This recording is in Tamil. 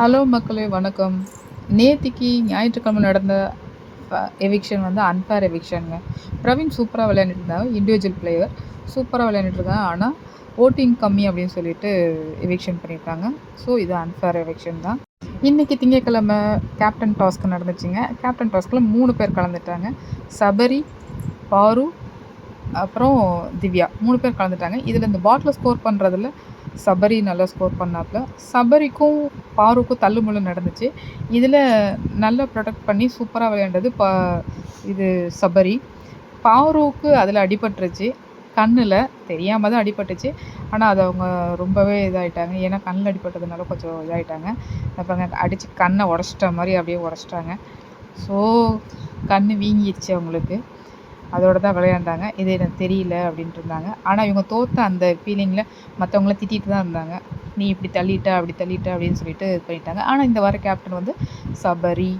ஹலோ மக்களே வணக்கம். நேத்திக்கு ஞாயிற்றுக்கிழமை நடந்த எவிக்ஷன் வந்து அன்ஃபேர் எவிக்ஷனுங்க. பிரவீன் சூப்பராக விளையாண்டுட்டு இருந்தாங்க. இண்டிவிஜுவல் பிளேயர் சூப்பராக விளையாண்டுட்ருக்காங்க. ஆனால் ஓட்டிங் கம்மி அப்படின்னு சொல்லிட்டு எவிக்ஷன் பண்ணியிருக்காங்க. ஸோ இது அன்ஃபேர் எவிக்ஷன் தான். இன்றைக்கி திங்கட்கிழமை கேப்டன் டாஸ்க் நடந்துச்சுங்க. கேப்டன் டாஸ்கில் 3 பேர் கலந்துட்டாங்க. சபரி, பாரு, அப்புறம் திவ்யா 3 பேர் கலந்துட்டாங்க. இதில் இந்த பாட்டில் ஸ்கோர் பண்ணுறதுல சபரி நல்லா ஸ்கோர் பண்ணாப்புல. சபரிக்கும் பாருக்கும் தள்ளுமுள்ளு நடந்துச்சு. இதில் நல்லா ப்ரொடெக்ட் பண்ணி சூப்பராக விளையாண்டது இது சபரி. பாருவுக்கு அதில் அடிபட்டுருச்சு. கண்ணில் தெரியாமல் தான் அடிபட்டுச்சு. ஆனால் அது அவங்க ரொம்பவே இதாகிட்டாங்க. ஏன்னா கண்ணில் அடிபட்டதுனால கொஞ்சம் இதாகிட்டாங்க. அப்புறம் அடித்து கண்ணை உடச்சிட்ட மாதிரி அப்படியே உடச்சிட்டாங்க. ஸோ கண் வீங்கிடுச்சு அவங்களுக்கு. அதோடு தான் விளையாண்டாங்க. இது எனக்கு தெரியல அப்படின்ட்டு இருந்தாங்க. ஆனால் இவங்க தோற்ற அந்த ஃபீலிங்கில் மற்றவங்கள திட்டிகிட்டு தான் இருந்தாங்க. நீ இப்படி தள்ளிட்ட அப்படி தள்ளிட்ட அப்படின்னு சொல்லிட்டு இது பண்ணிட்டாங்க. ஆனால் இந்த வார கேப்டன் வந்து சபரி.